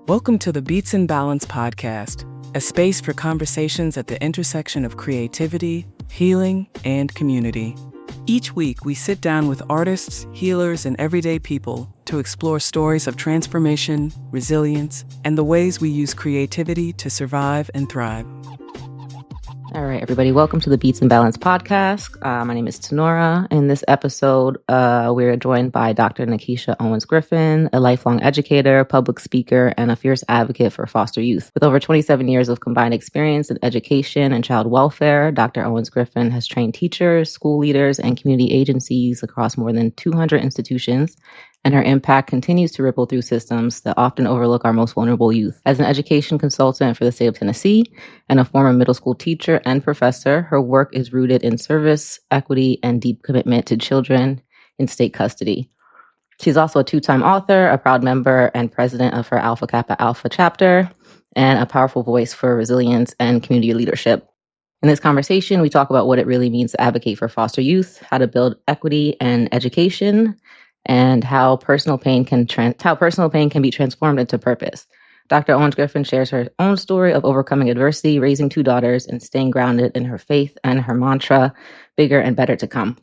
Welcome to the Beats and Balance podcast, a space for conversations at the intersection of creativity, healing, and community. Each week, we sit down with artists, healers, and everyday people to explore stories of transformation, resilience, and the ways we use creativity to survive and thrive. All right, everybody, welcome to the Beats and Balance podcast. My name is Tenora. In this episode, we're joined by Dr. Nakeisha Owens-Griffin, a lifelong educator, public speaker, and a fierce advocate for foster youth. With over 27 years of combined experience in education and child welfare, Dr. Owens-Griffin has trained teachers, school leaders, and community agencies across more than 200 institutions, and her impact continues to ripple through systems that often overlook our most vulnerable youth. As an education consultant for the state of Tennessee and a former middle school teacher and professor, her work is rooted in service, equity, and deep commitment to children in state custody. She's also a two-time author, a proud member and president of her Alpha Kappa Alpha chapter, and a powerful voice for resilience and community leadership. In this conversation, we talk about what it really means to advocate for foster youth, how to build equity and education, and how personal pain can be transformed into purpose. Dr. Owens-Griffin shares her own story of overcoming adversity, raising two daughters, and staying grounded in her faith and her mantra, bigger and better to come.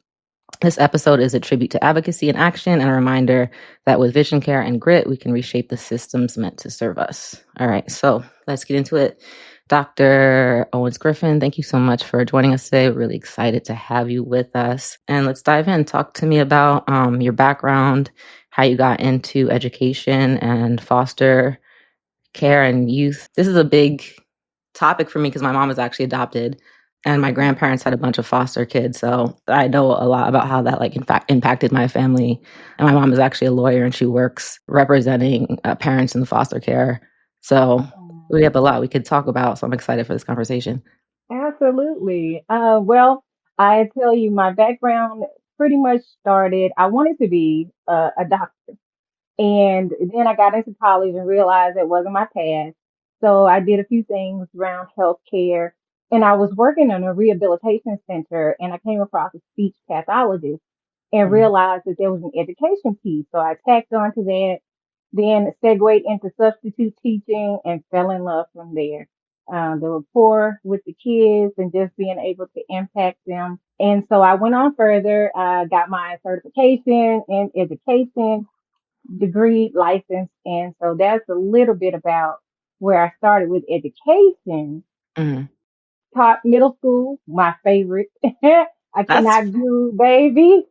This episode is a tribute to advocacy and action and a reminder that with vision, care, and grit, we can reshape the systems meant to serve us. All right, so let's get into it. Dr. Owens-Griffin, thank you so much for joining us today. We're really excited to have you with us. And let's dive in. Talk to me about your background, how you got into education and foster care and youth. This is a big topic for me because my mom is actually adopted and my grandparents had a bunch of foster kids. So I know a lot about how that in fact impacted my family. And my mom is actually a lawyer and she works representing parents in the foster care. So we have a lot we could talk about. So I'm excited for this conversation. Absolutely. Well, I tell you, my background pretty much started, I wanted to be a doctor. And then I got into college and realized it wasn't my path. So I did a few things around healthcare. And I was working in a rehabilitation center and I came across a speech pathologist and realized that there was an education piece. So I tacked on to that, then segued into substitute teaching and fell in love from there. The rapport with the kids and just being able to impact them. And so I went on further, got my certification in education, degree, license. And so that's a little bit about where I started with education. Mm-hmm. Taught middle school, my favorite. I cannot do baby.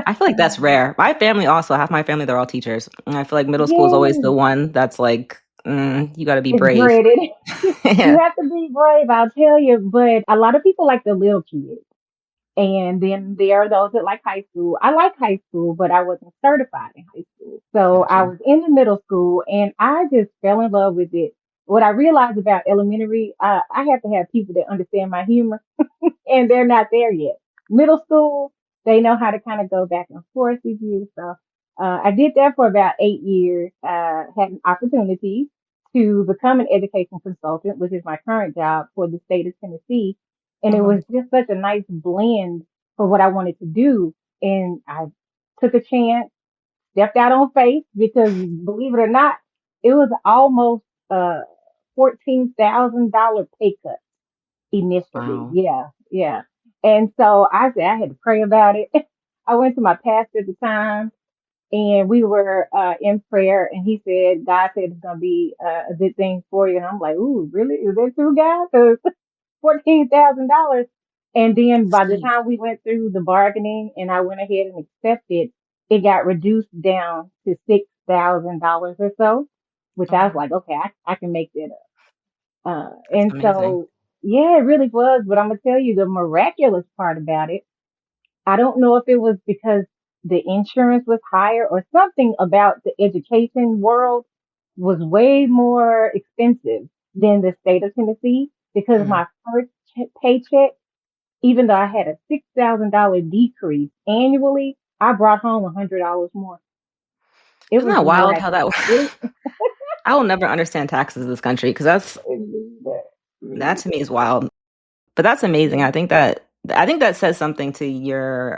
I feel like that's rare. My family also, half my family, they're all teachers. And I feel like middle school is always the one that's like, you got to be brave. Dreaded. You have to be brave, I'll tell you. But a lot of people like the little kids. And then there are those that like high school. I like high school, but I wasn't certified in high school. So I was in the middle school and I just fell in love with it. What I realized about elementary, I have to have people that understand my humor and they're not there yet. Middle school, they know how to kind of go back and forth with you. So I did that for about 8 years, had an opportunity to become an education consultant, which is my current job for the state of Tennessee. And it was just such a nice blend for what I wanted to do. And I took a chance, stepped out on faith because believe it or not, it was almost $14,000 pay cut initially. Wow. Yeah. And so I said I had to pray about it. I went to my pastor at the time and we were in prayer and he said, God said it's going to be a good thing for you. And I'm like, ooh, really? Is that true, God? Because $14,000. And then by the time we went through the bargaining and I went ahead and accepted, it got reduced down to $6,000 or so, which I was like, okay, I can make that up. And amazing. So, yeah, it really was. But I'm going to tell you the miraculous part about it. I don't know if it was because the insurance was higher or something about the education world was way more expensive than the state of Tennessee because my first paycheck, even though I had a $6,000 decrease annually, I brought home $100 more. Isn't that wild how that works? I will never understand taxes in this country because that to me is wild. But that's amazing. I think that I think that says something to your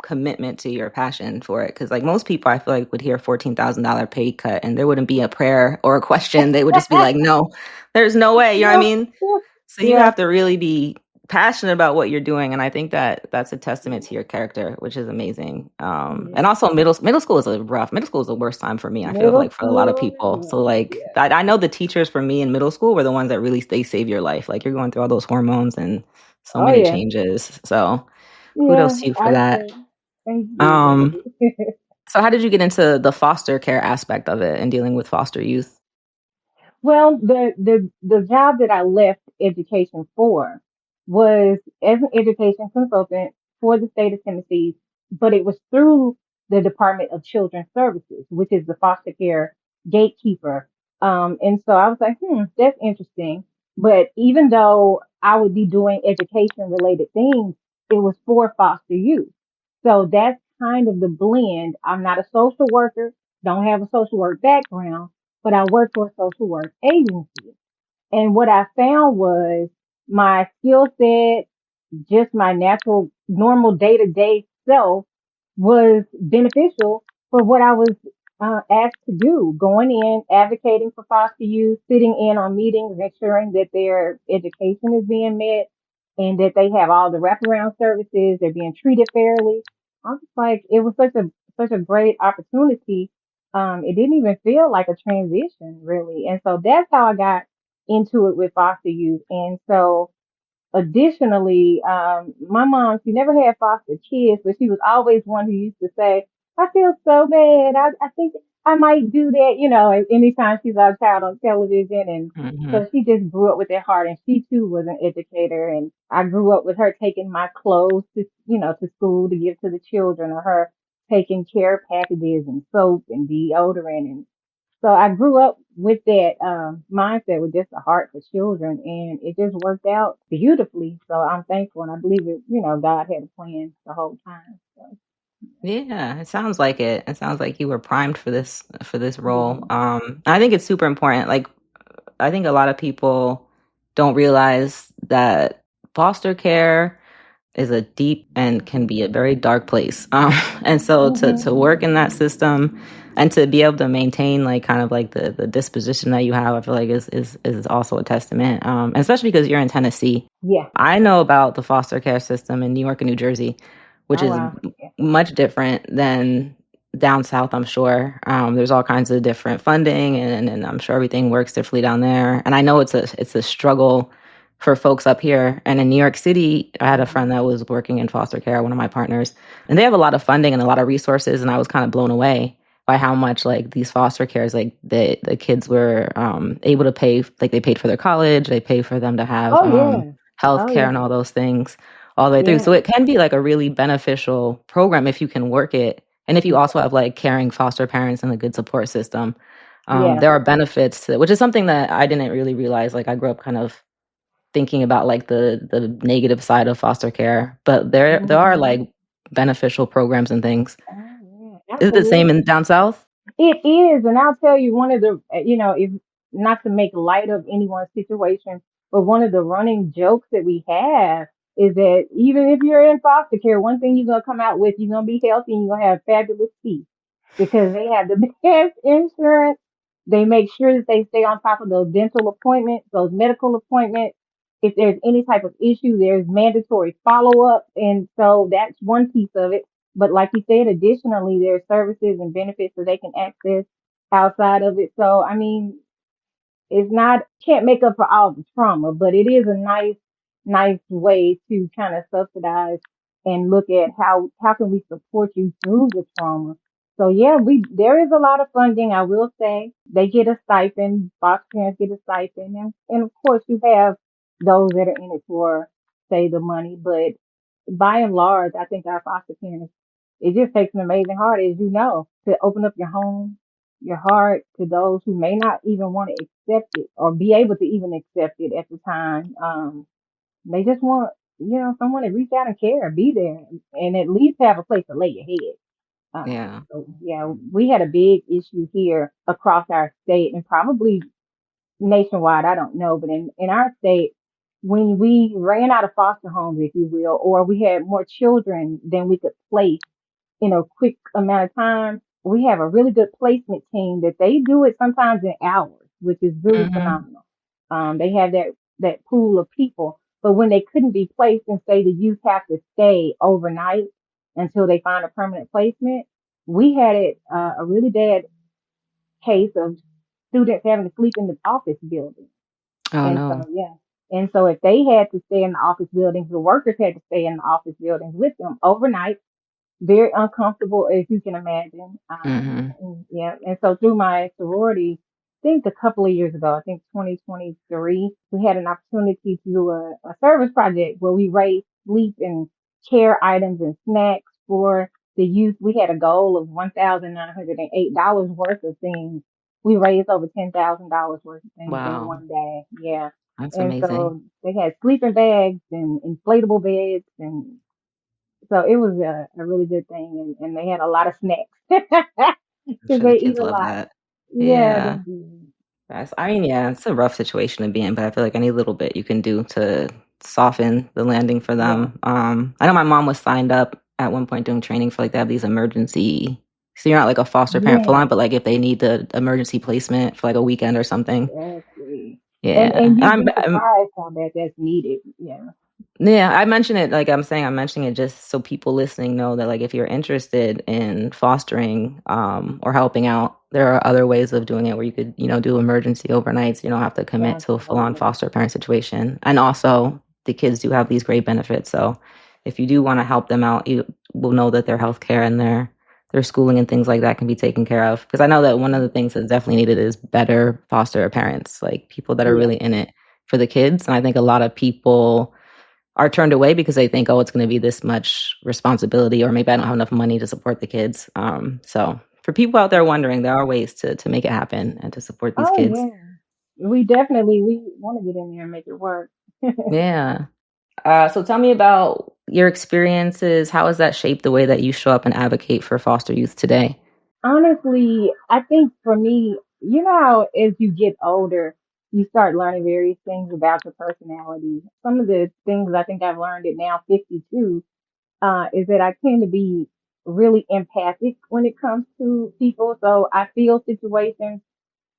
commitment to your passion for it. Because like most people, I feel like would hear $14,000 pay cut and there wouldn't be a prayer or a question. They would just be like, no, there's no way. You know what I mean? So you Yeah, have to really be passionate about what you're doing. And I think that that's a testament to your character, which is amazing. yeah. And also middle school is middle school is the worst time for me. I feel Middle like for a lot of school, people. So yeah, like I know the teachers for me in middle school were the ones that really they save your life. Like you're going through all those hormones and so oh many yeah, changes. So yeah. kudos to you for I that. say thank you. Um, so how did you get into the foster care aspect of it and dealing with foster youth? Well, the job that I left education for was as an education consultant for the state of Tennessee, but it was through the Department of Children's Services, which is the foster care gatekeeper. And so I was like, that's interesting. But even though I would be doing education related things, it was for foster youth. So that's kind of the blend. I'm not a social worker, don't have a social work background, but I worked for a social work agency. And what I found was my skill set, just my natural, normal day to day self was beneficial for what I was asked to do. Going in, advocating for foster youth, sitting in on meetings, ensuring that their education is being met and that they have all the wraparound services, they're being treated fairly. I was like, it was such a great opportunity. It didn't even feel like a transition really. And so that's how I got into it with foster youth. And so additionally, my mom, she never had foster kids, but she was always one who used to say, I feel so bad. I think I might do that, anytime she saw a child on television. And Hmm. so she just grew up with that heart, and she too was an educator. And I grew up with her taking my clothes to school to give to the children, or her taking care packages and soap and deodorant. And so I grew up with that mindset with just a heart for children, and it just worked out beautifully. So I'm thankful, and I believe it. God had a plan the whole time. So Yeah, it sounds like it. It sounds like you were primed for this role. yeah. I think it's super important. Like I think a lot of people don't realize that foster care is a deep and can be a very dark place. And so to Hmm. work in that system and to be able to maintain like kind of like the disposition that you have, I feel like is also a testament. And especially because you're in Tennessee. Yeah. I know about the foster care system in New York and New Jersey, which Oh is wow. Yeah. much different than down south, I'm sure. There's all kinds of different funding and I'm sure everything works differently down there. And I know it's a struggle for folks up here. And in New York City, I had a Hmm. friend that was working in foster care, one of my partners, and they have a lot of funding and a lot of resources. And I was kind of blown away by how much like these foster cares, like the kids were able to pay, like they paid for their college, they pay for them to have Oh yeah. health Oh care yeah. and all those things all the way through. So Yeah. it can be like a really beneficial program if you can work it. And if you also have like caring foster parents and a good support system, Yeah. there are benefits to it, which is something that I didn't really realize. Like I grew up kind of thinking about like the negative side of foster care, but there are Hmm. like beneficial programs and things. Oh yeah. Is it the same in Absolutely. down south? It is, and I'll tell you one of the, if not to make light of anyone's situation, but one of the running jokes that we have is that even if you're in foster care, one thing you're gonna come out with, you're gonna be healthy and you're gonna have fabulous teeth because they have the best insurance. They make sure that they stay on top of those dental appointments, those medical appointments. If there's any type of issue, there's mandatory follow up, and so that's one piece of it. But like you said, additionally, there are services and benefits that they can access outside of it. So, I mean, it's not, can't make up for all the trauma, but it is a nice way to kind of subsidize and look at how can we support you through the trauma. So yeah, there is a lot of funding. I will say they get a stipend, foster parents get a stipend, and of course you have those that are in it for, say, the money, but by and large, I think our foster parents, it just takes an amazing heart, as you know, to open up your home, your heart to those who may not even want to accept it or be able to even accept it at the time. They just want, someone to reach out and care, be there, and at least have a place to lay your head. Yeah. So yeah, we had a big issue here across our state and probably nationwide. I don't know, but in our state, when we ran out of foster homes, if you will, or we had more children than we could place in a quick amount of time, we have a really good placement team that they do it sometimes in hours, which is really Mm-hmm. phenomenal. They have that pool of people, but when they couldn't be placed and say the youth have to stay overnight until they find a permanent placement, we had a really bad case of students having to sleep in the office building. Oh And no. so, yeah. And so if they had to stay in the office buildings, the workers had to stay in the office buildings with them overnight, very uncomfortable, as you can imagine. Mm-hmm. And so through my sorority, I think a couple of years ago, I think 2023, we had an opportunity to do a service project where we raised sleep and care items and snacks for the youth. We had a goal of $1,908 worth of things. We raised over $10,000 worth of things in Wow, one day. Yeah. that's And amazing. so they had sleeping bags and inflatable beds, and so it was a really good thing, and they had a lot of snacks I'm because sure the they eat kids a love lot. that. Yeah, they Yeah. do. I mean, yeah, it's a rough situation to be in, but I feel like any little bit you can do to soften the landing for Yeah, them. I know my mom was signed up at one point doing training for like they have these emergency. So you're not like a foster parent full on, yeah, but like if they need the emergency placement for like a weekend or something. exactly. And Yeah, and and you'd I'm, be I'm surprised how bad that's needed. Yeah, yeah, I mention it like I'm saying I'm mentioning it just so people listening know that like if you're interested in fostering or helping out, there are other ways of doing it where you could, do emergency overnights. You don't have to commit to a full-on absolutely. foster parent situation. And also the kids do have these great benefits. So if you do want to help them out, you will know that their healthcare and their schooling and things like that can be taken care of. Because I know that one of the things that's definitely needed is better foster parents, like people that are Yeah. really in it for the kids. And I think a lot of people are turned away because they think, oh, it's going to be this much responsibility, or maybe I don't have enough money to support the kids. So for people out there wondering, there are ways to make it happen and to support these Oh kids. yeah. We want to get in there and make it work. Yeah. So tell me about your experiences. How has that shaped the way that you show up and advocate for foster youth today? Honestly, I think for me, you know how as you get older, you start learning various things about your personality. Some of the things I think I've learned at now 52 is that I tend to be really empathic when it comes to people. So I feel situations,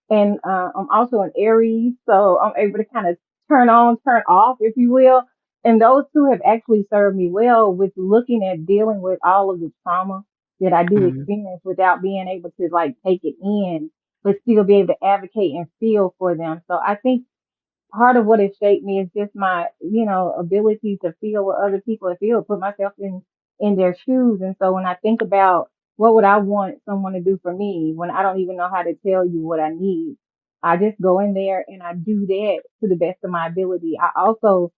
and I'm also an Aries, so I'm able to kind of turn on, turn off, if you will. And those two have actually served me well with looking at dealing with all of the trauma that I do Mm, experience without being able to like take it in, but still be able to advocate and feel for them. So I think part of what has shaped me is just my, ability to feel what other people feel, put myself in their shoes. And so when I think about what would I want someone to do for me when I don't even know how to tell you what I need, I just go in there and I do that to the best of my ability. I also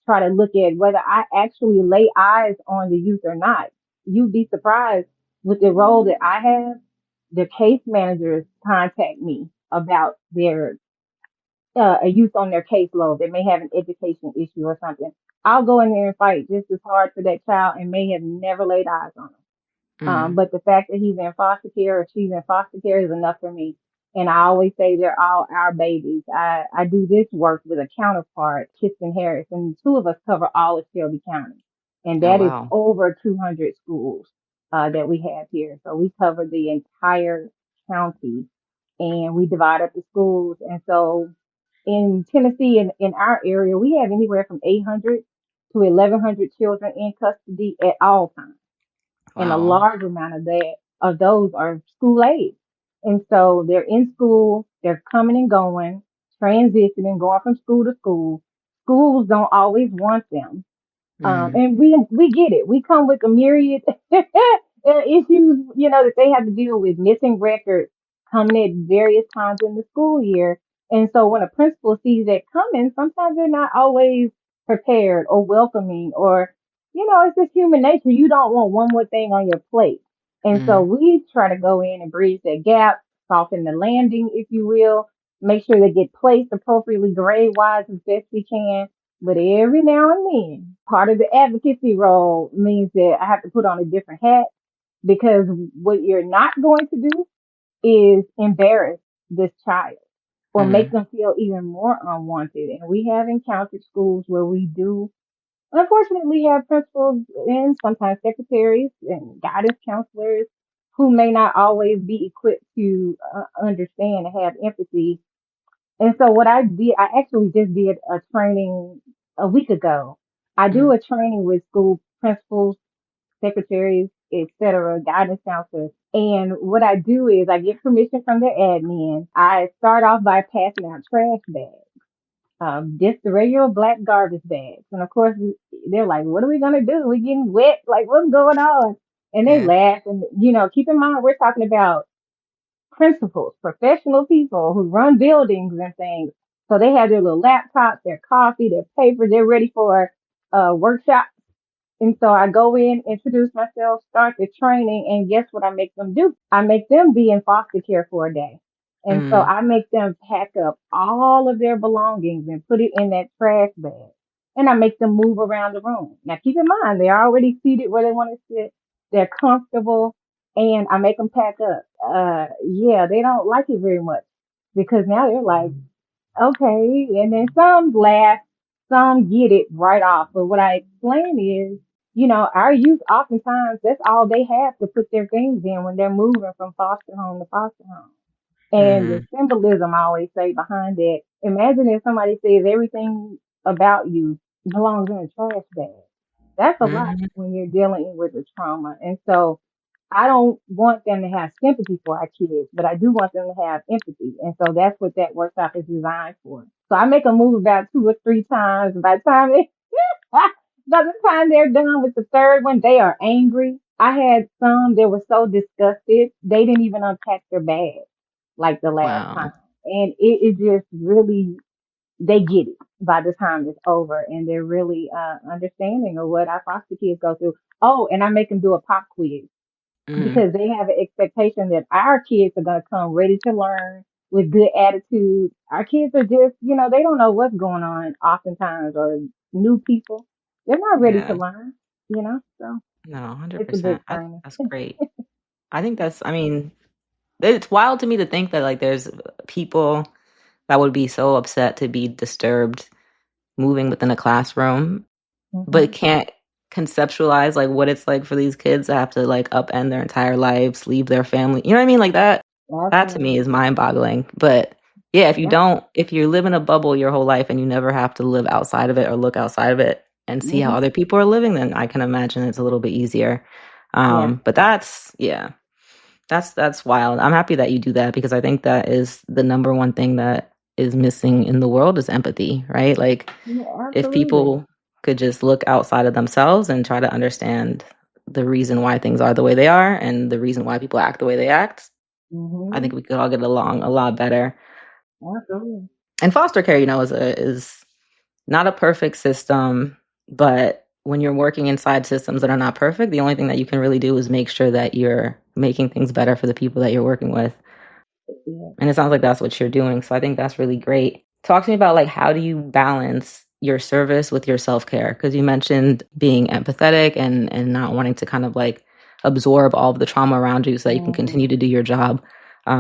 try to look at whether I actually lay eyes on the youth or not. You'd be surprised with the role that I have. The case managers contact me about their a youth on their caseload that may have an education issue or something. I'll go in there and fight just as hard for that child and may have never laid eyes on them. mm, But the fact that he's in foster care or she's in foster care is enough for me. And I always say they're all our babies. I do this work with a counterpart, Kristen Harris, and the two of us cover all of Shelby County. And oh that is wow. over 200 schools that we have here. So we cover the entire county and we divide up the schools. And so in Tennessee, in our area, we have anywhere from 800 to 1,100 children in custody at all times, and a Wow. large amount of those are school age. And so they're in school, they're coming and going, transitioning, going from school to school. Schools don't always want them. Mm, And we get it. We come with a myriad issues, that they have to deal with, missing records coming at various times in the school year. And so when a principal sees that coming, sometimes they're not always prepared or welcoming, or, it's just human nature. You don't want one more thing on your plate. And so mm. we try to go in and bridge that gap, soften the landing, if you will, make sure they get placed appropriately grade wise as best we can, but every now and then, part of the advocacy role means that I have to put on a different hat, because what you're not going to do is embarrass this child. or make them feel even more unwanted. And we have encountered schools where we do unfortunately have principals and sometimes secretaries and guidance counselors who may not always be equipped to understand and have empathy. And so what I did, I actually just did a training a week ago. I do a training with school principals, secretaries, etc., guidance counselors. And what I do is I get permission from their admin. I start off by passing out trash bags, just the regular black garbage bags. And of course, they're like, what are we going to do? We're getting wet. Like, what's going on? And they Yeah. laugh. And, keep in mind, we're talking about principals, professional people who run buildings and things. So they have their little laptops, their coffee, their paper. They're ready for a workshop. And so I go in, introduce myself, start the training, and guess what I make them do? I make them be in foster care for a day. And so Mm. I make them pack up all of their belongings and put it in that trash bag. And I make them move around the room. Now keep in mind, they're already seated where they want to sit. They're comfortable and I make them pack up. Yeah, they don't like it very much because now they're like, okay. And then some laugh, some get it right off. But what I explain is, our youth oftentimes that's all they have to put their things in when they're moving from foster home to foster home. And the Mm. symbolism I always say behind it, imagine if somebody says everything about you belongs in a trash bag. That's a lot Mm. when you're dealing with a trauma. And so I don't want them to have sympathy for our kids, but I do want them to have empathy. And so that's what that workshop is designed for. So I make them move about 2 or 3 times. By the time by the time they're done with the third one, they are angry. I had some that were so disgusted, they didn't even unpack their bag like the last time. Wow. And it just really, they get it by the time it's over and they're really understanding of what our foster kids go through. Oh, and I make them do a pop quiz Mm. because they have an expectation that our kids are going to come ready to learn with good attitude. Our kids are just, they don't know what's going on oftentimes or new people. They're not ready to Yeah. learn, so No, it's a good 100%. training. That's great. I think I mean, it's wild to me to think that like there's people that would be so upset to be disturbed moving within a classroom, but Hmm. can't conceptualize like what it's like for these kids to have to like upend their entire lives, leave their family. You know what I mean? Like that to me Absolutely. is mind-boggling. But yeah, Yeah. if you live in a bubble your whole life and you never have to live outside of it or look outside of it and see how Hmm. other people are living, then I can imagine it's a little bit easier. Yeah. But that's wild. I'm happy that you do that because I think that is the number one thing that is missing in the world is empathy, right? Like Yeah, if absolutely. people could just look outside of themselves and try to understand the reason why things are the way they are and the reason why people act the way they act, I think Hmm. we could all get along a lot better. Absolutely. And foster care, is not a perfect system, but when you're working inside systems that are not perfect, the only thing that you can really do is make sure that you're making things better for the people that you're working with. Yeah. And it sounds like that's what you're doing. So I think that's really great. Talk to me about like how do you balance your service with your self-care? Because you mentioned being empathetic and not wanting to kind of like absorb all of the trauma around you so that you can continue Hmm. to do your job.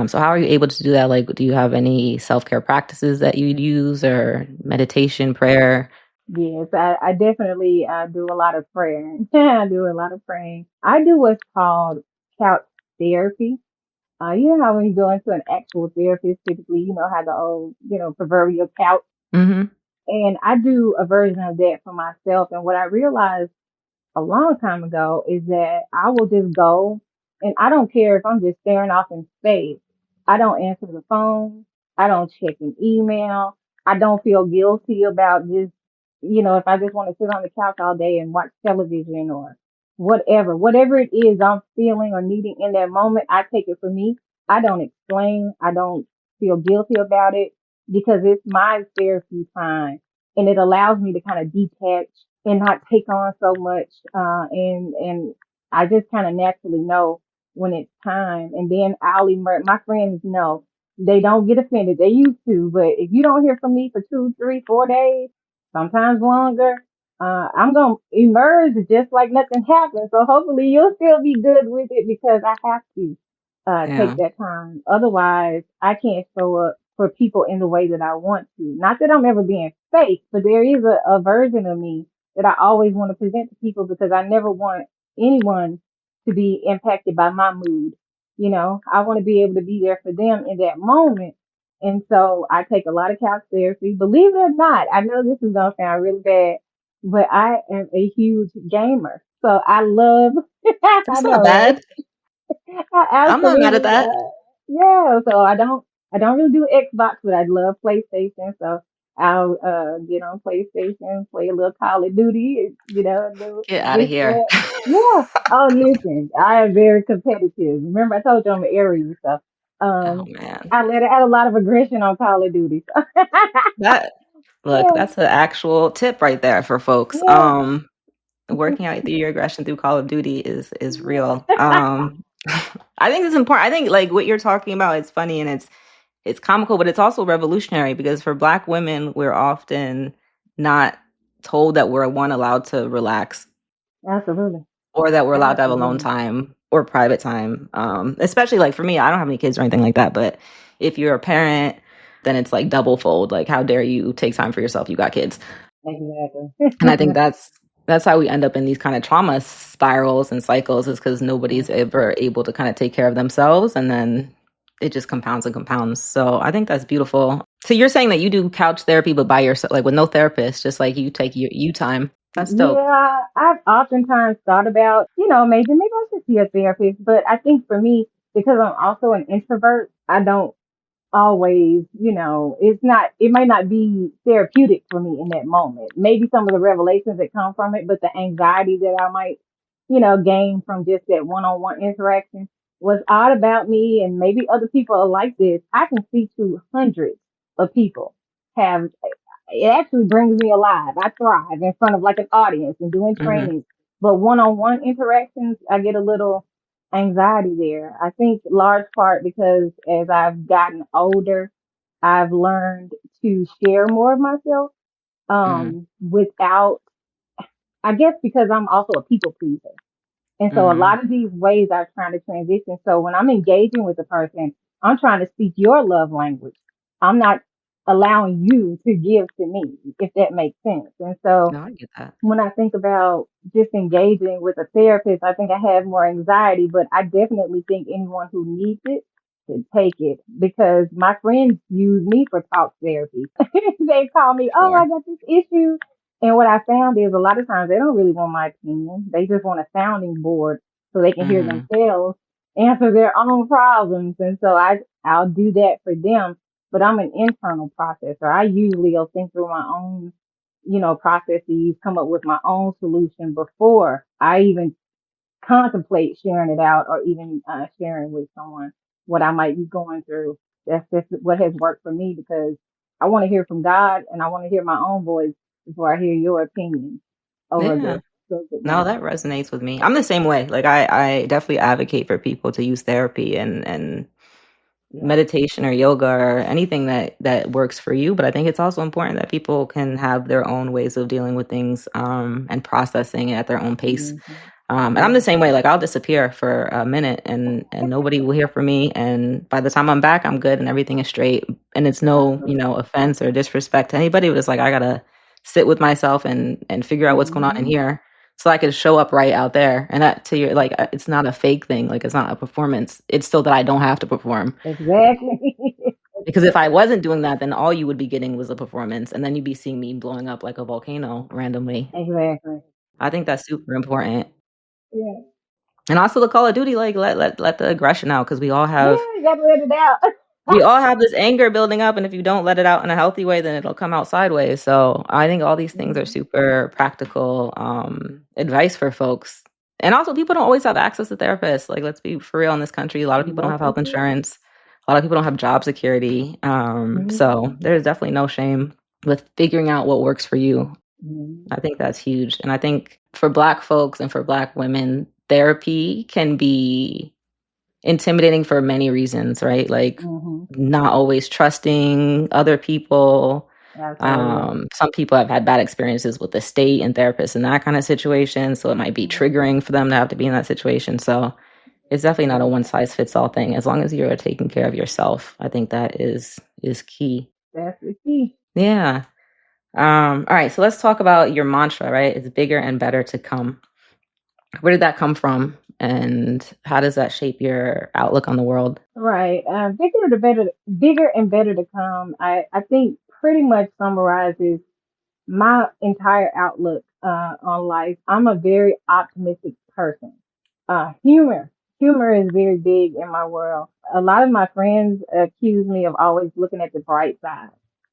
So how are you able to do that? Like, do you have any self-care practices that you'd use or meditation, prayer? Yes, I definitely do a lot of prayer. I do a lot of praying. I do what's called couch therapy. You know how when you go into an actual therapist, typically, how the old, proverbial couch. Mm-hmm. And I do a version of that for myself. And what I realized a long time ago is that I will just go and I don't care if I'm just staring off in space. I don't answer the phone. I don't check an email. I don't feel guilty about just, if I just want to sit on the couch all day and watch television or whatever it is I'm feeling or needing in that moment, I take it for me. I don't explain. I don't feel guilty about it because it's my therapy time and it allows me to kind of detach and not take on so much. And I just kind of naturally know when it's time. And then I'll emerge. My friends know they don't get offended. They used to, but if you don't hear from me for 2, 3, 4 days, sometimes longer, I'm gonna emerge just like nothing happened. So hopefully you'll still be good with it because I have to Yeah. take that time. Otherwise, I can't show up for people in the way that I want to. Not that I'm ever being fake, but there is a version of me that I always want to present to people because I never want anyone to be impacted by my mood. You know, I want to be able to be there for them in that moment. And so I take a lot of couch therapy. Believe it or not, I know this is going to sound really bad, but I am a huge gamer. So I love, I That's not know, right? bad. I I'm not mad at absolutely, that. yeah. So I don't really do Xbox, but I love PlayStation. So I'll get on PlayStation, play a little Call of Duty, you know, do Get out of this, here. that. Yeah. Oh, listen, I am very competitive. Remember, I told you I'm an Aries, so Oh um, man. I let out a lot of aggression on Call of Duty. So. That look, Yeah, that's an actual tip right there for folks. yeah, Working out through your aggression through Call of Duty is real. yeah. I think it's important. I think like what you're talking about is funny and it's comical, but it's also revolutionary because for Black women, we're often not told that we're one allowed to relax Absolutely, or that we're allowed to have alone absolutely. time or private time. Especially like for me, I don't have any kids or anything like that, but if you're a parent, then it's like double fold. Like, how dare you take time for yourself? You got kids. Exactly. And I think that's how we end up in these kind of trauma spirals and cycles is because nobody's ever able to kind of take care of themselves, and then it just compounds and compounds. So I think that's beautiful. So you're saying that you do couch therapy, but by yourself, like with no therapist, just like you take your you time. That's dope. Yeah, I've oftentimes thought about, you know, maybe I should see a therapist, but I think for me, because I'm also an introvert, I don't always, you know, it might not be therapeutic for me in that moment. Maybe some of the revelations that come from it, but the anxiety that I might, you know, gain from just that one-on-one interaction was odd about me. And maybe other people are like this. I can speak to hundreds of people have, it actually brings me alive. I thrive in front of like an audience and doing Hmm. trainings, but one-on-one interactions, I get a little anxiety there. I think large part because as I've gotten older, I've learned to share more of myself Hmm. without, I guess because I'm also a people pleaser. And so a Hmm. lot of these ways I'm trying to transition. So when I'm engaging with a person, I'm trying to speak your love language. I'm not allowing you to give to me, if that makes sense. And so No, I get that. when I think about just engaging with a therapist, I think I have more anxiety, but I definitely think anyone who needs it should take it because my friends use me for talk therapy. They call me, oh, I Sure. got this issue. And what I found is a lot of times they don't really want my opinion. They just want a sounding board so they can hear Hmm. themselves answer their own problems. And so I'll do that for them, but I'm an internal processor. I usually will think through my own, you know, processes, come up with my own solution before I even contemplate sharing it out or even sharing with someone what I might be going through. That's just what has worked for me because I want to hear from God and I want to hear my own voice before I hear your opinion over Yeah. the subject No, matter. that resonates with me. I'm the same way. Like I definitely advocate for people to use therapy and Yeah. meditation or yoga or anything that works for you. But I think it's also important that people can have their own ways of dealing with things and processing it at their own pace. Mm-hmm. And I'm the Yeah. same way. Like I'll disappear for a minute and nobody will hear from me. And by the time I'm back, I'm good and everything is straight. And it's no, Absolutely. offense or disrespect to anybody. But it's like I gotta sit with myself and figure out what's going on in Mm-hmm. here so I could show up right out there. And that to your like it's not a fake thing. Like it's not a performance. It's still that I don't have to perform. Exactly. Because if I wasn't doing that, then all you would be getting was a performance, and then you'd be seeing me blowing up like a volcano randomly. Exactly. I think that's super important. Yeah. And also the Call of Duty, like let the aggression out because Yeah, you got to let it out. we all have this anger building up, and if you don't let it out in a healthy way, then it'll come out sideways. So I think all these things are Mhm. super practical advice for folks. And also, people don't always have access to therapists. Like, let's be for real in this country. A lot of people don't have Most health people don't. insurance. A lot of people don't have job security. So Mhm. there's definitely no shame with figuring out what works for you. Mhm. I think that's huge. And I think for Black folks and for Black women, therapy can be intimidating for many reasons, right? Like Mhm. not always trusting other people. Absolutely. Some people have had bad experiences with the state and therapists in that kind of situation. So it might be Mhm. triggering for them to have to be in that situation. So It's definitely not a one size fits all thing. As long as you're taking care of yourself, I think that is key. That's the key. Yeah. All right. So let's talk about your mantra, right? It's bigger and better to come. Where did that come from? And how does that shape your outlook on the world? Right. Bigger and better to come. I think pretty much summarizes my entire outlook on life. I'm a very optimistic person. Humor. Humor is very big in my world. A lot of my friends accuse me of always looking at the bright side,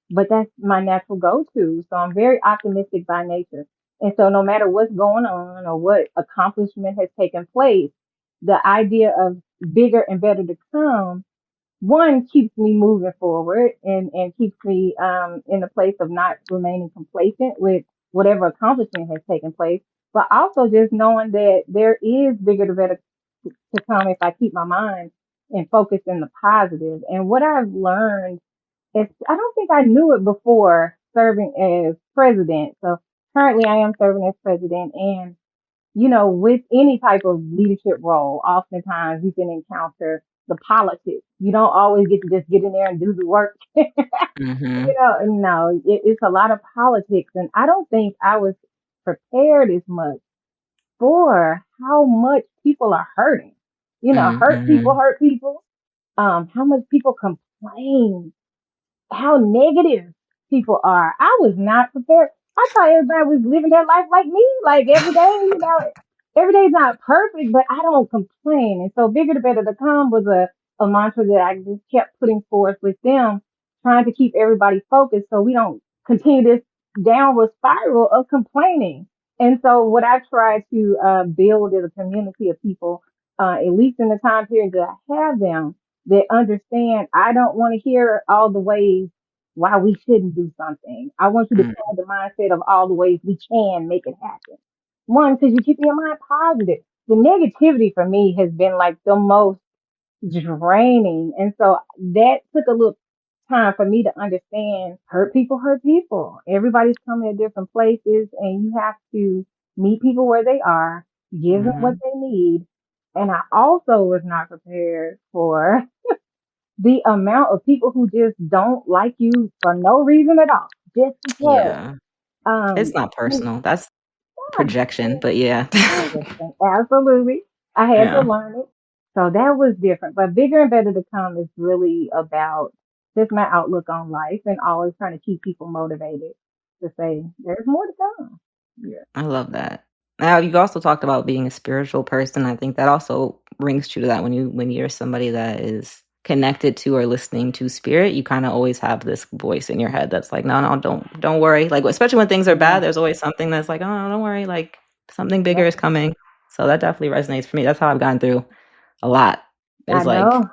but that's my natural go-to. So I'm very optimistic by nature. And so no matter what's going on or what accomplishment has taken place, the idea of bigger and better to come, one keeps me moving forward and keeps me in a place of not remaining complacent with whatever accomplishment has taken place, but also just knowing that there is bigger to better to come if I keep my mind and focus in the positive. And what I've learned is I don't think I knew it before serving as president. So currently I am serving as president, and with any type of leadership role, oftentimes you can encounter the politics. You don't always get to just get in there and do the work. Mm-hmm. No, it's a lot of politics. And I don't think I was prepared as much for how much people are hurting. Mm-hmm. Hurt people. How much people complain, how negative people are. I was not prepared. I thought everybody was living their life like me, like every day, every day's not perfect, but I don't complain. And so bigger the better to come was a mantra that I just kept putting forth with them, trying to keep everybody focused so we don't continue this downward spiral of complaining. And so what I try to build is a community of people, at least in the time period that I have them, that understand I don't want to hear all the ways why we shouldn't do something. I want you to Mm-hmm. have the mindset of all the ways we can make it happen. One, because you keep your mind positive. The negativity for me has been like the most draining. And so that took a little time for me to understand hurt people hurt people. Everybody's coming at different places and you have to meet people where they are, give them what Mm-hmm. they need. And I also was not prepared for the amount of people who just don't like you for no reason at all, just because. Yeah. It's Um, not and personal. That's yeah, projection, but yeah. absolutely. I had to Yeah. learn it. So that was different. But bigger and better to come is really about just my outlook on life and always trying to keep people motivated to say there's more to come. Yeah. I love that. Now you also talked about being a spiritual person. I think that also rings true to that when you're somebody that is connected to or listening to spirit, you kind of always have this voice in your head that's like, no, no, don't worry. Like especially when things are bad, Yeah. there's always something that's like, oh, don't worry, like something bigger Yep. is coming. So that definitely resonates for me. That's how I've gone through a lot. I Is like, know.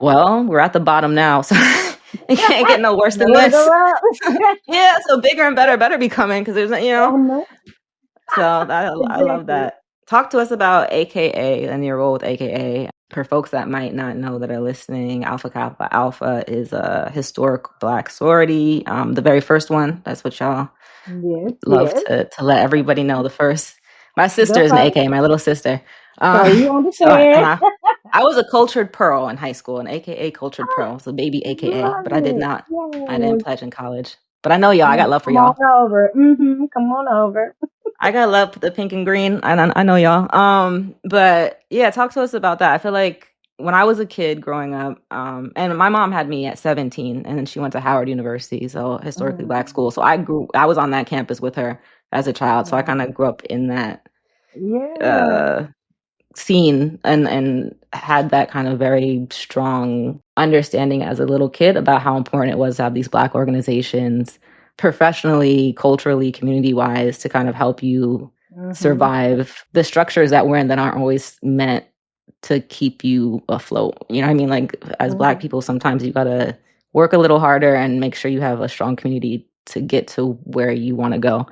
well, we're at the bottom now, so it can't get no worse than Nowhere to this. go up. Yeah, so bigger and better be coming because there's, I know. so I love Exactly. that. Talk to us about AKA and your role with AKA. For folks that might not know that are listening, Alpha Kappa Alpha is a historic Black sorority, the very first one. That's what y'all Yes, love yes. to let everybody know. The first, my sister The is an first. AKA, my little sister. So Uh, you so and understand. I was a cultured pearl in high school, an AKA cultured I pearl, so baby AKA, love but it. I didn't Yes. pledge in college. But I know y'all. I got love for Come on y'all. over. Come on over. I got love for the pink and green. I know y'all. But yeah, talk to us about that. I feel like when I was a kid growing up, and my mom had me at 17, and then she went to Howard University, so historically Black Mm, school. So I was on that campus with her as a child. So I mm. kind of grew up in that Yeah. uh seen and had that kind of very strong understanding as a little kid about how important it was to have these Black organizations professionally, culturally, community wise to kind of help you Mm-hmm. survive the structures that we're in that aren't always meant to keep you afloat. You know what I mean? Like as Black Mm-hmm. people, sometimes you gotta work a little harder and make sure you have a strong community to get to where you want to go.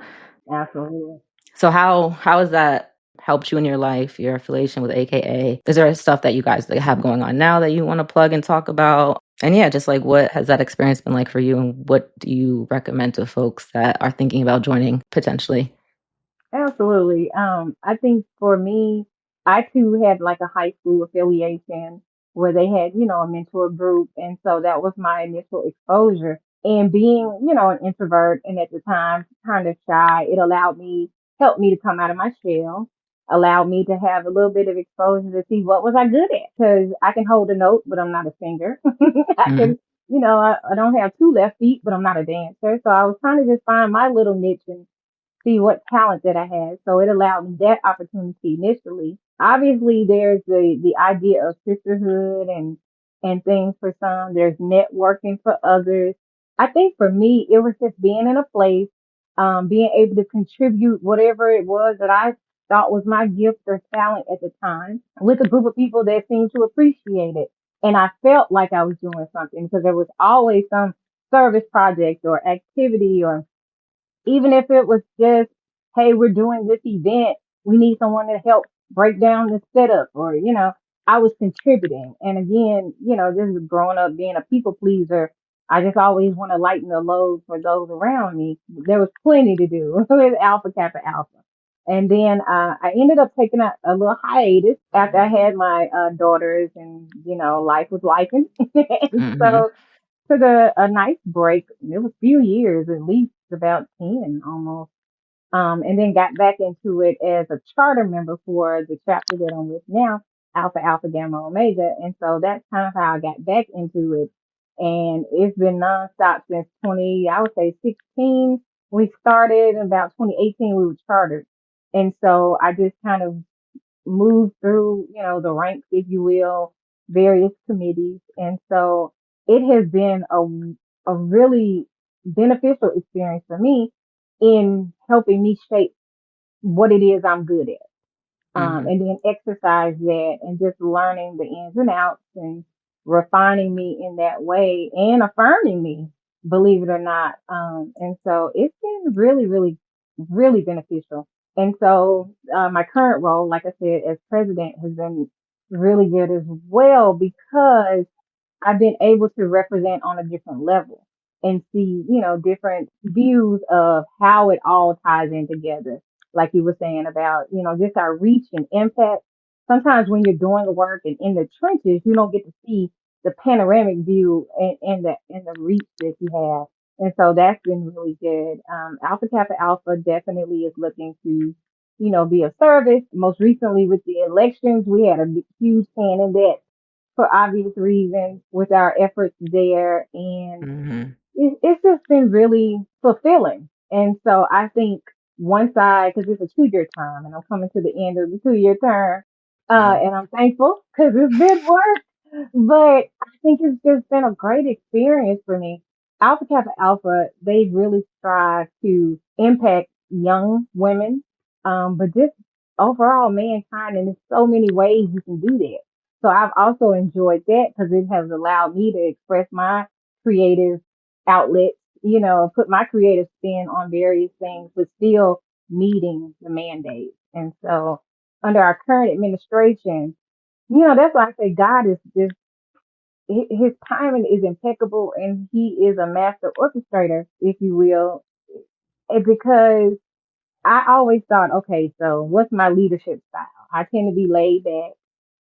Absolutely. So how has that helped you in your life, your affiliation with AKA? Is there stuff that you guys like, have going on now that you want to plug and talk about? And yeah, just like what has that experience been like for you and what do you recommend to folks that are thinking about joining potentially? Absolutely. I think for me, I too had like a high school affiliation where they had, a mentor group. And so that was my initial exposure. And being, an introvert and at the time kind of shy, it helped me to come out of my shell, allowed me to have a little bit of exposure to see what was I good at. Cause I can hold a note, but I'm not a singer. I Mm-hmm. can, I don't have two left feet, but I'm not a dancer. So I was trying to just find my little niche and see what talent that I had. So it allowed me that opportunity initially. Obviously, there's the idea of sisterhood and things for some. There's networking for others. I think for me, it was just being in a place, being able to contribute whatever it was that I thought was my gift or talent at the time with a group of people that seemed to appreciate it. And I felt like I was doing something because there was always some service project or activity or even if it was just, hey, we're doing this event, we need someone to help break down the setup or, I was contributing. And again, just growing up being a people pleaser, I just always want to lighten the load for those around me. There was plenty to do with Alpha Kappa Alpha. And then I ended up taking a little hiatus after I had my daughters and, life was life. And Mm-hmm. so took a nice break. It was a few years, at least about 10 almost. And then got back into it as a charter member for the chapter that I'm with now, Alpha Alpha Gamma Omega. And so that's kind of how I got back into it. And it's been nonstop since I would say 16. We started in about 2018, we were chartered. And so I just kind of moved through, the ranks, if you will, various committees. And so it has been a really beneficial experience for me in helping me shape what it is I'm good at. Mm-hmm. And then exercise that and just learning the ins and outs and refining me in that way and affirming me, believe it or not. And so it's been really, really, really beneficial. And so, my current role, like I said, as president has been really good as well because I've been able to represent on a different level and see, different views of how it all ties in together. Like you were saying about, just our reach and impact. Sometimes when you're doing the work and in the trenches, you don't get to see the panoramic view and the reach that you have. And so that's been really good. Alpha Kappa Alpha definitely is looking to, be of service. Most recently with the elections, we had a huge hand in that for obvious reasons with our efforts there. And Mm-hmm. it's just been really fulfilling. And so I think because it's a 2 year term and I'm coming to the end of the 2 year term, and I'm thankful because it's been work, but I think it's just been a great experience for me. Alpha Kappa Alpha, they really strive to impact young women, but just overall mankind. And there's so many ways you can do that. So I've also enjoyed that because it has allowed me to express my creative outlets, put my creative spin on various things, but still meeting the mandate. And so under our current administration, that's why I say God is just, his timing is impeccable and he is a master orchestrator, if you will, because I always thought, okay, so what's my leadership style? I tend to be laid back.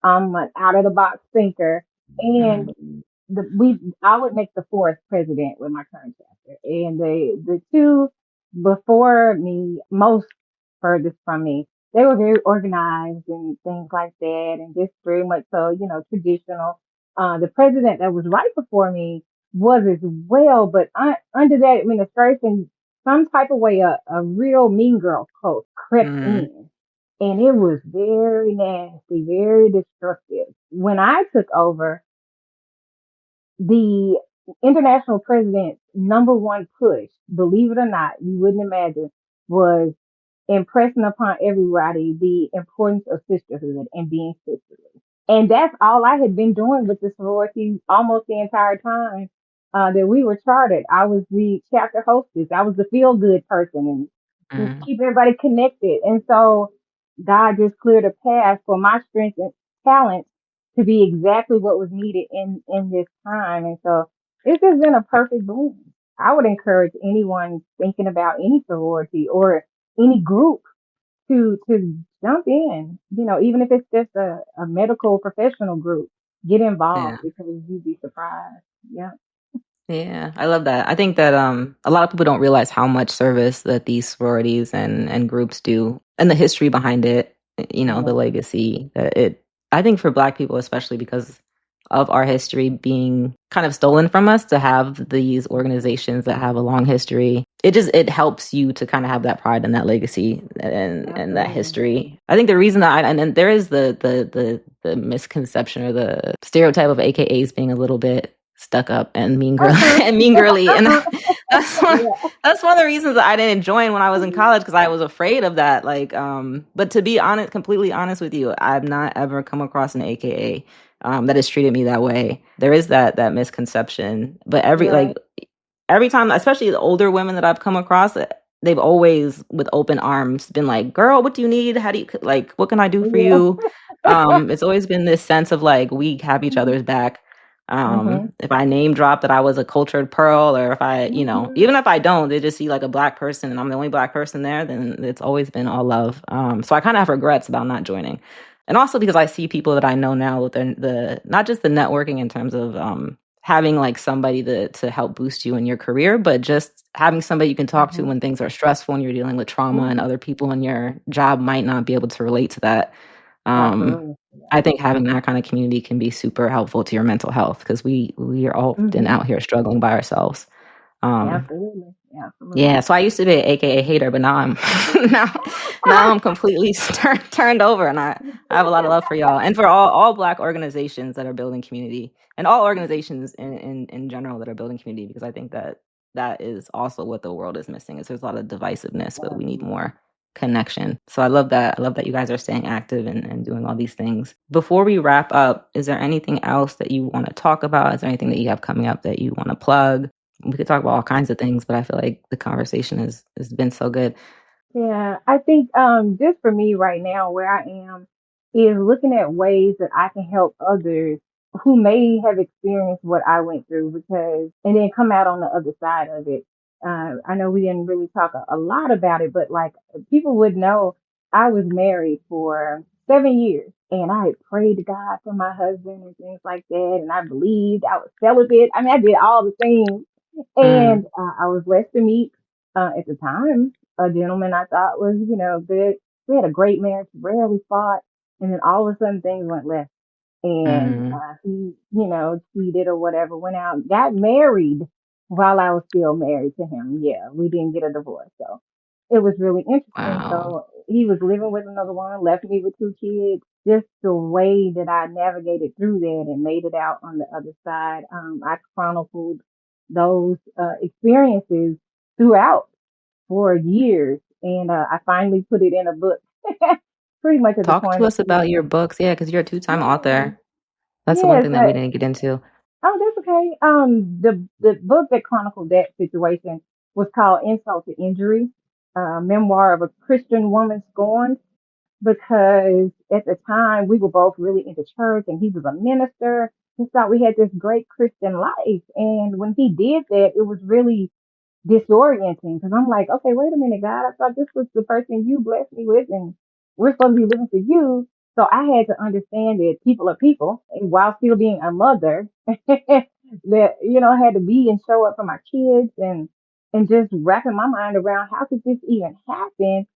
I'm an out of the box thinker. And Mm-hmm. I would make the fourth president with my current chapter. And the two before me, most furthest from me, they were very organized and things like that, and just very much so, traditional. The president that was right before me was as well, but under that administration, some type of way, a real mean girl code crept Mm-hmm. in. And it was very nasty, very destructive. When I took over, the international president's number one push, believe it or not, you wouldn't imagine, was impressing upon everybody the importance of sisterhood and being sisterly. And that's all I had been doing with the sorority almost the entire time that we were chartered. I was the chapter hostess. I was the feel good person and Mm-hmm. keep everybody connected. And so God just cleared a path for my strength and talent to be exactly what was needed in this time. And so it's just been a perfect bloom. I would encourage anyone thinking about any sorority or any group to jump in, even if it's just a medical professional group, get Yeah. involved because you'd be surprised. Yeah. Yeah, I love that. I think that a lot of people don't realize how much service that these sororities and groups do and the history behind it, the Yeah. legacy that it I think for Black people especially because of our history being kind of stolen from us to have these organizations that have a long history. It helps you to kind of have that pride and that legacy and that Absolutely. history. I think the reason that and there is the misconception or the stereotype of AKAs being a little bit stuck up and mean girl Uh-huh. and mean girly, and that's one, Yeah. that's one of the reasons that I didn't join when I was in college because I was afraid of that. Like, but to be honest, completely honest with you, I've not ever come across an AKA that has treated me that way. There is that misconception, but Right. every time, especially the older women that I've come across, they've always with open arms been like, "Girl, what do you need? How do you like? What can I do for Yeah. you?" It's always been this sense of like we have each other's back. Mm-hmm. If I name drop that I was a cultured pearl, or if I, Mm-hmm. even if I don't, they just see like a Black person and I'm the only Black person there, then it's always been all love. So I kind of have regrets about not joining. And also because I see people that I know now with the not just the networking in terms of having like somebody to help boost you in your career, but just having somebody you can talk to Mm-hmm. when things are stressful and you're dealing with trauma and Mm-hmm. other people in your job might not be able to relate to that. Um, Absolutely. Yeah. I think having that kind of community can be super helpful to your mental health because we are often Mm-hmm. out here struggling by ourselves. Um, Absolutely. yeah, Absolutely. so I used to be an AKA hater, but now I'm now now I'm completely turned over, and I have a lot of love for y'all and for all Black organizations that are building community and all organizations in general that are building community because I think that that is also what the world is missing is there's a lot of divisiveness, but we need Absolutely. more connection. So I love that. I love that you guys are staying active and doing all these things. Before we wrap up, is there anything else that you want to talk about? Is there anything that you have coming up that you want to plug? We could talk about all kinds of things, but I feel like the conversation has been so good. Yeah, I think just for me right now, where I am is looking at ways that I can help others who may have experienced what I went through because, and then come out on the other side of it. I know we didn't really talk a lot about it, but like people would know I was married for 7 years and I had prayed to God for my husband and things like that. And I believed I was celibate. I mean, I did all the things and Mm, I was blessed to meet at the time a gentleman I thought was, good. We had a great marriage, rarely fought, and then all of a sudden things went left. And mm, he, cheated or whatever, went out, got married while I was still married to him. Yeah, we didn't get a divorce. So it was really interesting. wow. So he was living with another woman, left me with 2 kids. Just the way that I navigated through that and made it out on the other side. I chronicled those experiences throughout for years, and I finally put it in a book. Pretty much at the Talk point to of us about your healing. books. Yeah, because you're a two-time Yeah, author. That's the one yes. thing that we didn't get into. Oh, that's okay. The book that chronicled that situation was called "Insult to Injury," memoir of a Christian woman scorned. Because at the time we were both really into church, and he was a minister. We thought we had this great Christian life, and when he did that, it was really disorienting because I'm like, okay, wait a minute, God, I thought this was the person you blessed me with, and we're supposed to be living for you. So I had to understand that people are people, and while still being a mother, that I had to be and show up for my kids, and just wrapping my mind around how could this even happen.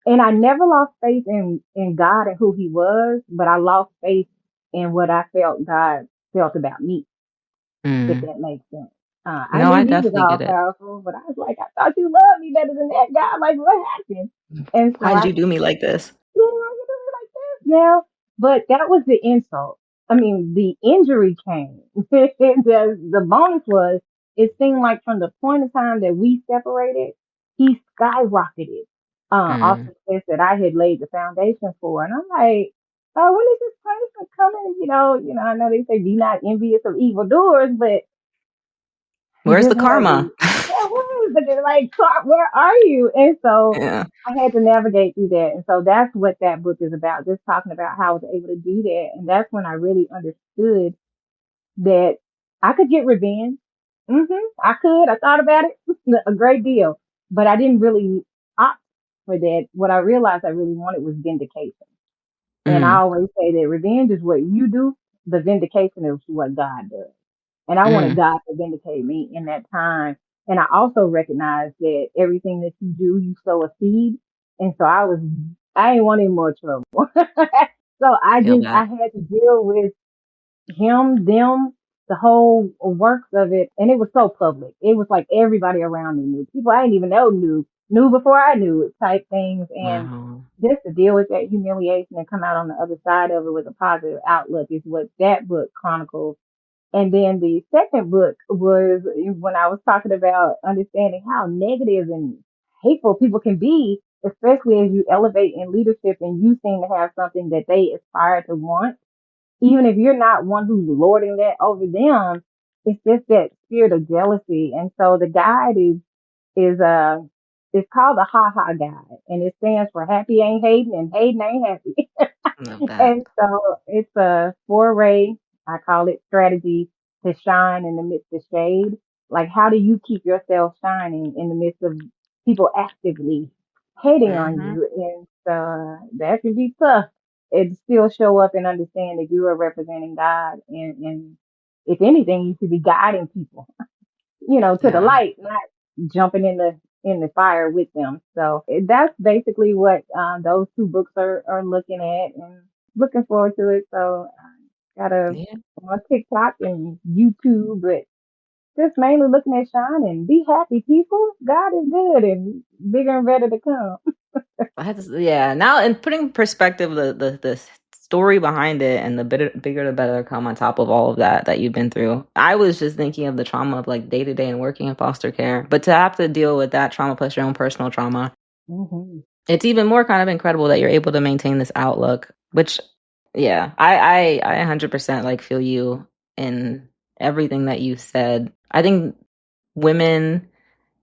And I never lost faith in God and who He was, but I lost faith in what I felt God felt about me, if Mm. that makes sense. I No, knew I he was definitely all get it. powerful, but I was like, I thought you loved me better than that, God. Like, what happened? And so Why did I, you do me like this? you do me like this now. But that was the insult. I mean, the injury came. The bonus was it seemed like from the point of time that we separated, he skyrocketed off Mm. success that I had laid the foundation for. And I'm like, oh, when is this punishment coming? I know they say be not envious of evildoers, but he Where's the just had karma? me. Yeah, what? But they're like, Clark, where are you? And so Yeah. I had to navigate through that. And so that's what that book is about, just talking about how I was able to do that. And that's when I really understood that I could get revenge. I could. I thought about it a great deal, but I didn't really opt for that. What I realized I really wanted was vindication. And I always say that revenge is what you do. The vindication is what God does. And I wanted God to vindicate me in that time. And I also recognized that everything that you do, you sow a seed. And so I ain't want any more trouble. So Feel that. I had to deal with him, them, the whole works of it. And it was so public. It was like everybody around me knew. People I didn't even know knew before I knew it type things. And Wow. just to deal with that humiliation and come out on the other side of it with a positive outlook is what that book chronicles. And then the second book was when I was talking about understanding how negative and hateful people can be, especially as you elevate in leadership and you seem to have something that they aspire to want. Even if you're not one who's lording that over them, it's just that spirit of jealousy. And so the guide is it's called the Ha Guide, and it stands for happy ain't hating and hating ain't happy. Love that. And so it's a four-way, I call it strategy to shine in the midst of shade. Like, how do you keep yourself shining in the midst of people actively hating on Mm-hmm. you? And that can be tough. It still show up and understand that you are representing God. And if anything, you should be guiding people, to the Yeah. light, not jumping in the fire with them. So that's basically what those two books are looking at, and looking forward to it. So I got Yeah. on TikTok and YouTube, but just mainly looking at Shine and be happy, people. God is good and bigger and better to come. I had to, yeah. Now, and putting in perspective the story behind it and the bigger the better come on top of all of that you've been through. I was just thinking of the trauma of like day to day and working in foster care, but to have to deal with that trauma plus your own personal trauma, Hmm. it's even more kind of incredible that you're able to maintain this outlook. Which, yeah, I 100% like feel you in everything that you said. I think women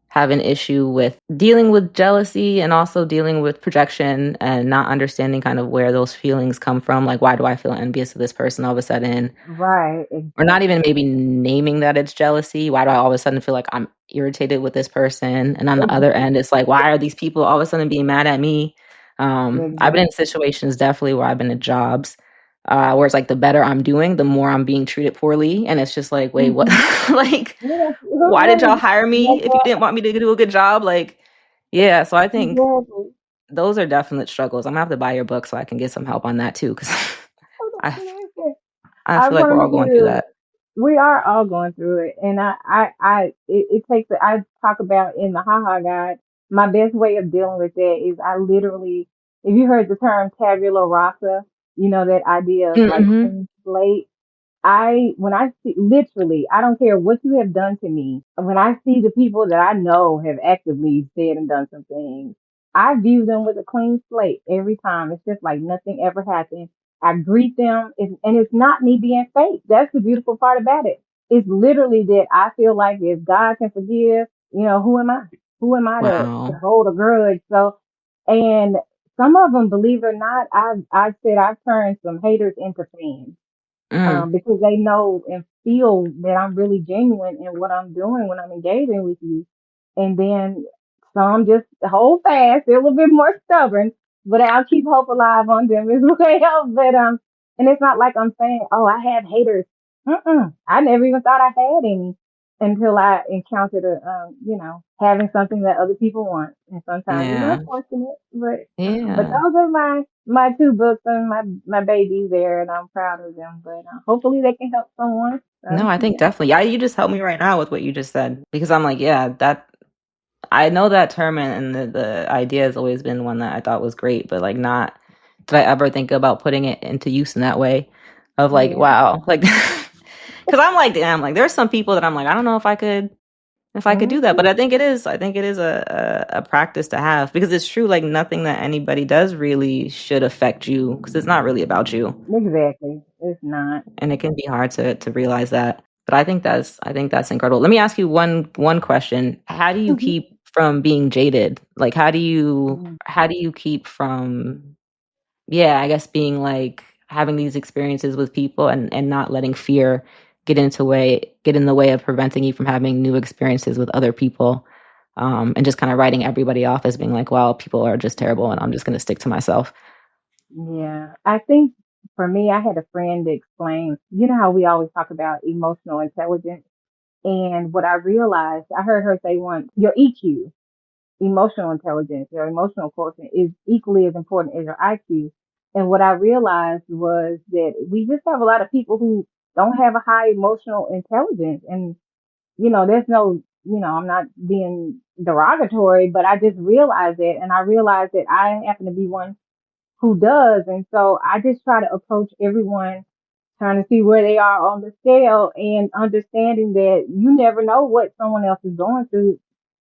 have an issue with dealing with jealousy and also dealing with projection and not understanding kind of where those feelings come from. Like, why do I feel envious of this person all of a sudden? Right, Or not even exactly. maybe naming that it's jealousy. Why do I all of a sudden feel like I'm irritated with this person? And on the other end, it's like, why are these people all of a sudden being mad at me? I've been in Exactly. situations definitely where I've been in jobs where it's like the better I'm doing, the more I'm being treated poorly. And it's just like, wait, what? Hmm. Like, Yes, why did y'all right. hire me if you didn't want me to do a good job? Like, yeah. So I think Exactly. those are definite struggles. I'm gonna have to buy your book so I can get some help on that too, because I I I feel like we're promise all going through you, that. we are all going through it. And it takes, I talk about in the Ha Guide, my best way of dealing with that is I literally, if you heard the term tabula rasa, that idea of like Mm-hmm. clean slate. When I see, literally, I don't care what you have done to me. When I see the people that I know have actively said and done some things, I view them with a clean slate every time. It's just like nothing ever happened. I greet them, and it's not me being fake. That's the beautiful part about it. It's literally that I feel like if God can forgive, who am I? Who am I to Wow. hold a grudge? So, and some of them, believe it or not, I said I've turned some haters into fans, Mm. because they know and feel that I'm really genuine in what I'm doing when I'm engaging with you. And then some just hold fast. They're a little bit more stubborn, but I'll keep hope alive on them as well. But and it's not like I'm saying, oh, I have haters. I never even thought I had any until I encountered having something that other people want, and sometimes it's Yeah. unfortunate. But Yeah. those are my two books and my babies there, and I'm proud of them. But hopefully they can help someone. No, So I think yeah. definitely. Yeah, you just helped me right now with what you just said because I'm like, yeah, that I know that term and the idea has always been one that I thought was great, but like not did I ever think about putting it into use in that way of like, Yeah. wow, like because I'm like, damn, like there's some people that I'm like, I don't know if I could do that, Hmm. but I think it is a practice to have because it's true, like nothing that anybody does really should affect you because it's not really about you. Exactly. It's not. And it can be hard to realize that. But I think that's incredible. Let me ask you one question. How do you Mhm. keep from being jaded? Like how do you Mhm. how do you keep from yeah, I guess being like having these experiences with people and not letting fear get in the way of preventing you from having new experiences with other people. and just kind of writing everybody off as being like, well, people are just terrible and I'm just going to stick to myself. Yeah. I think for me, I had a friend that explained, you know how we always talk about emotional intelligence. And what I realized, I heard her say once, your EQ, emotional intelligence, your emotional quotient is equally as important as your IQ. And what I realized was that we just have a lot of people who don't have a high emotional intelligence. And, there's no, I'm not being derogatory, but I just realized it. And I realized that I happen to be one who does. And so I just try to approach everyone trying to see where they are on the scale and understanding that you never know what someone else is going through.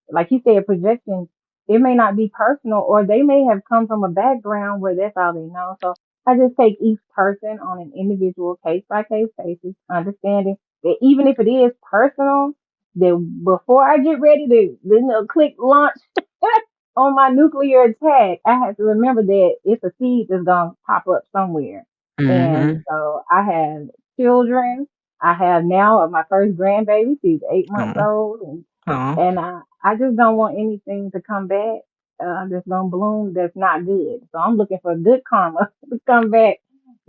Like you said, projections, it may not be personal or they may have come from a background where that's all they know. So I just take each person on an individual case by case basis, understanding that even if it is personal, that before I get ready to, click launch on my nuclear attack, I have to remember that it's a seed that's going to pop up somewhere. And Mm-hmm. so I have children. I have now my first grandbaby. She's 8 months old. Oh, And I just don't want anything to come back that's going to bloom that's not good. So I'm looking for good karma to come back,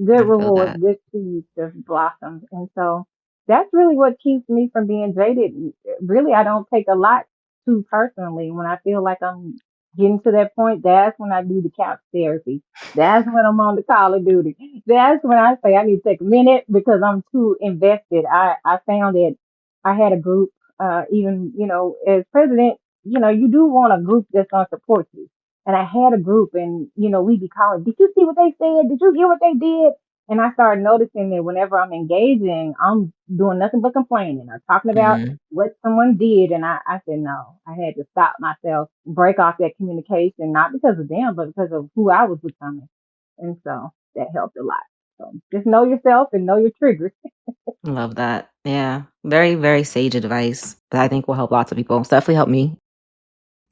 good I feel rewards, that. good seeds to blossom. And so that's really what keeps me from being jaded. Really, I don't take a lot too personally. When I feel like I'm getting to that point, that's when I do the couch therapy. That's when I'm on the Call of Duty. That's when I say I need to take a minute because I'm too invested. I found that I had a group, even, as president, you do want a group that's going to support you. And I had a group and, we'd be calling, did you see what they said? Did you hear what they did? And I started noticing that whenever I'm engaging, I'm doing nothing but complaining or talking about Mm. what someone did. And I said, no, I had to stop myself, break off that communication, not because of them, but because of who I was becoming. And so that helped a lot. So just know yourself and know your triggers. Love that. Yeah. Very, very sage advice that I think will help lots of people. It's definitely helped me.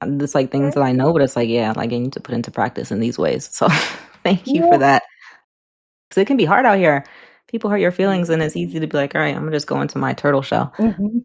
It's like things that I know, but it's like, yeah, like I need to put into practice in these ways. So thank you for Yeah. that. Because it can be hard out here. People hurt your feelings, Yeah. and it's easy to be like, all right, I'm gonna just go into my turtle shell. Hmm.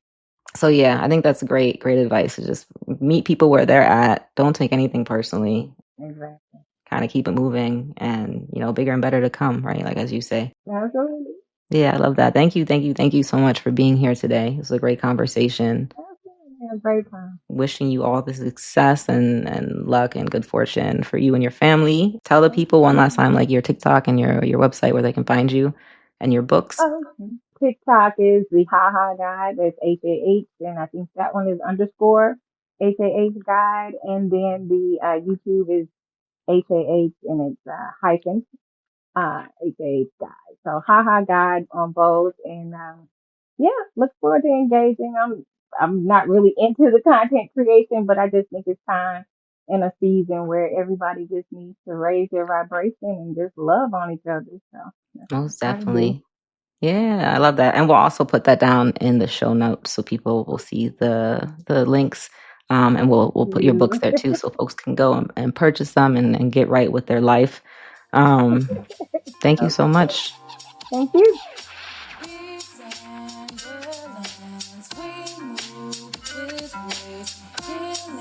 So yeah, I think that's great, great advice to just meet people where they're at. Don't take anything personally. Exactly. Kind of keep it moving, and bigger and better to come, right? Like as you say. Absolutely. Yeah, I love that. Thank you, thank you, thank you so much for being here today. It was a great conversation. Absolutely. Have a great time. Wishing you all the success and luck and good fortune for you and your family. Tell the Thank people one last you. time, like your TikTok and your website where they can find you and your books. Okay. TikTok is the Ha Guide. That's H.A.H. And I think that one is underscore H.A.H Guide. And then the YouTube is H.A.H and it's hyphen H.A.H Guide. So Guide on both. And yeah, look forward to engaging. I'm not really into the content creation, but I just think it's time in a season where everybody just needs to raise their vibration and just love on each other. So that's what Most I'm trying to do. definitely. Yeah, I love that. And we'll also put that down in the show notes so people will see the links. And we'll put your books You. there too so folks can go and purchase them and get right with their life. Um, Thank you so Okay. much. Thank you. Beats and villains, we move with grace, healing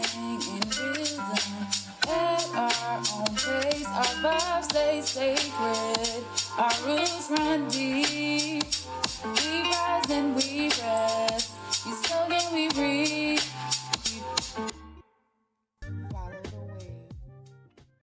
in rhythm. At our own pace, our vibes stay sacred, our roots run deep. We rise and we